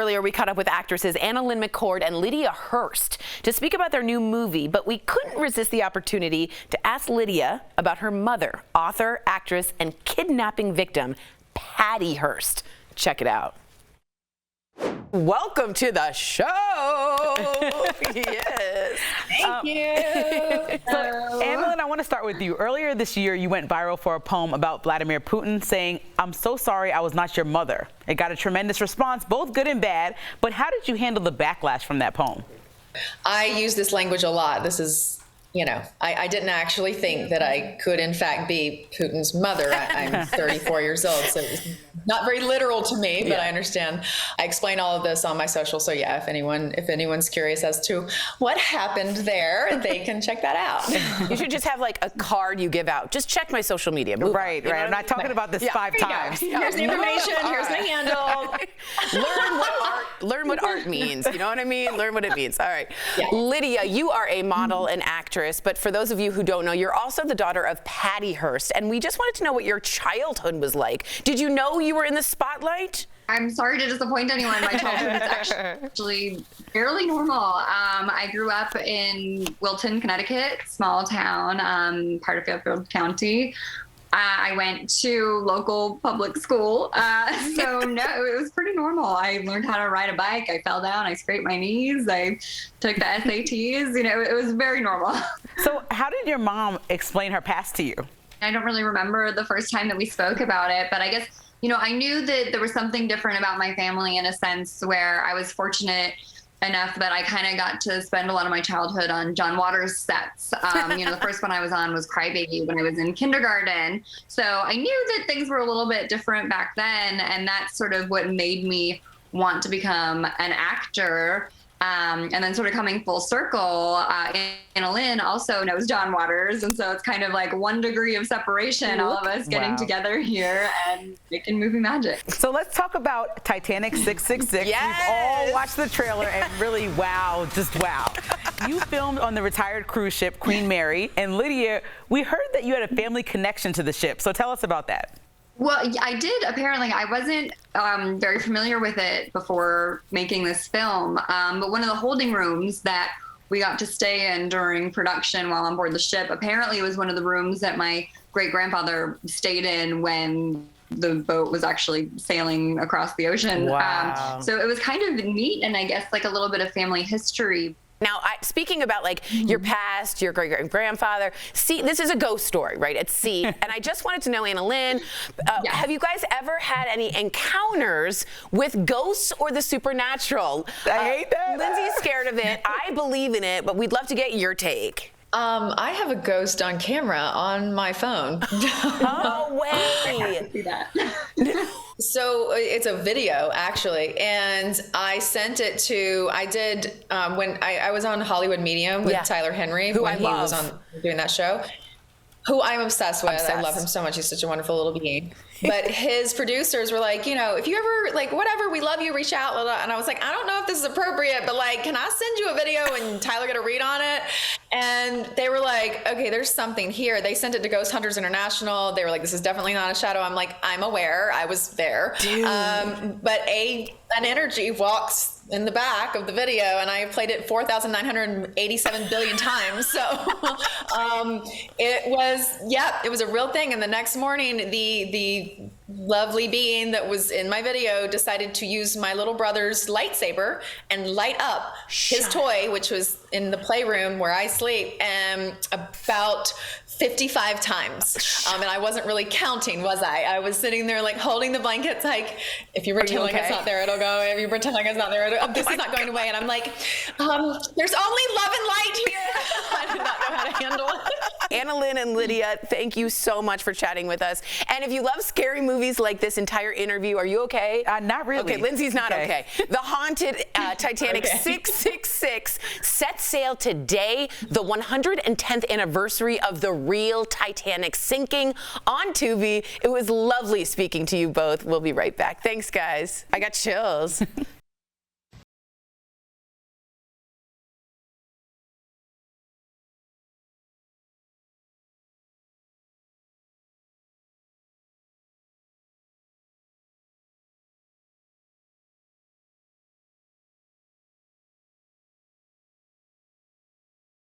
earlier we caught up with actresses AnnaLynne McCord and Lydia Hearst to speak about their new movie, but we couldn't resist the opportunity to ask Lydia about her mother, author, actress, and kidnapping victim, Patty Hearst. Check it out. Welcome to the show. Yes. Thank you. So, AnnaLynne, I want to start with you. Earlier this year, you went viral for a poem about Vladimir Putin saying, "I'm so sorry I was not your mother." It got a tremendous response, both good and bad. But how did you handle the backlash from that poem? I use this language a lot. This is, I didn't actually think that I could, in fact, be Putin's mother. I'm 34 years old, so it's not very literal to me, but I understand. I explain all of this on my social, so yeah, if anyone's curious as to what happened there, they can check that out. You should just have like a card you give out. Just check my social media. Right. I'm not talking about this 5 times. Here's the information. Here's the handle. Learn what art means. You know what I mean? Learn what it means. All right. Yeah. Lydia, you are a model and actress, but for those of you who don't know, you're also the daughter of Patty Hearst, and we just wanted to know what your childhood was like. Did you know you were in the spotlight? I'm sorry to disappoint anyone. My childhood is actually fairly normal. I grew up in Wilton, Connecticut, small town, part of Fairfield County. I went to local public school, so no, it was pretty normal. I learned how to ride a bike. I fell down. I scraped my knees. I took the SATs. It was very normal. So how did your mom explain her past to you? I don't really remember the first time that we spoke about it, but I guess, I knew that there was something different about my family in a sense where I was fortunate enough that I kind of got to spend a lot of my childhood on John Waters sets. The first one I was on was Crybaby when I was in kindergarten. So I knew that things were a little bit different back then. And that's sort of what made me want to become an actor. And then sort of coming full circle, AnnaLynne also knows John Waters. And so it's kind of like 1 degree of separation, all of us getting together here and making movie magic. So let's talk about Titanic 666. Yes. We've all watched the trailer and really just wow. You filmed on the retired cruise ship Queen Mary. And Lydia, we heard that you had a family connection to the ship. So tell us about that. Well, I did. Apparently, I wasn't very familiar with it before making this film. But one of the holding rooms that we got to stay in during production while on board the ship, apparently was one of the rooms that my great-grandfather stayed in when the boat was actually sailing across the ocean. Wow. So it was kind of neat, and I guess like a little bit of family history. Now, speaking about like your past, your great-grandfather, this is a ghost story, right, at sea. And I just wanted to know, AnnaLynne, have you guys ever had any encounters with ghosts or the supernatural? I hate that. Lindsay's scared of it. I believe in it, but we'd love to get your take. I have a ghost on camera on my phone. No way. See that. So it's a video actually, and I sent it to. I did when I was on Hollywood Medium with Tyler Henry, who when he was love. on doing that show. Who I'm obsessed with. I love him so much. He's such a wonderful little being. But his producers were like, if you ever, like, whatever, we love you, reach out. Blah, blah. And I was like, I don't know if this is appropriate, but like, can I send you a video and Tyler get a read on it? And they were like, okay, there's something here. They sent it to Ghost Hunters International. They were like, this is definitely not a shadow. I'm like, I'm aware. I was there. But an energy walks in the back of the video, and I played it 4,987 billion times. So it was a real thing. And the next morning, the lovely being that was in my video decided to use my little brother's lightsaber and light up his toy, which was in the playroom where I sleep, about 55 times. And I wasn't really counting, was I? I was sitting there like holding the blankets, like, if you pretend like it's not there, it'll go. If you pretend like it's not there, this is not going away. And I'm like, there's only love and light here. I did not know how to handle it. AnnaLynne and Lydia, thank you so much for chatting with us. And if you love scary movies like this entire interview, are you okay? Not really. Okay, Lindsay's not okay. The haunted Titanic 666 sets sail today, the 110th anniversary of the real Titanic sinking on Tubi. It was lovely speaking to you both. We'll be right back. Thanks, guys. I got chills.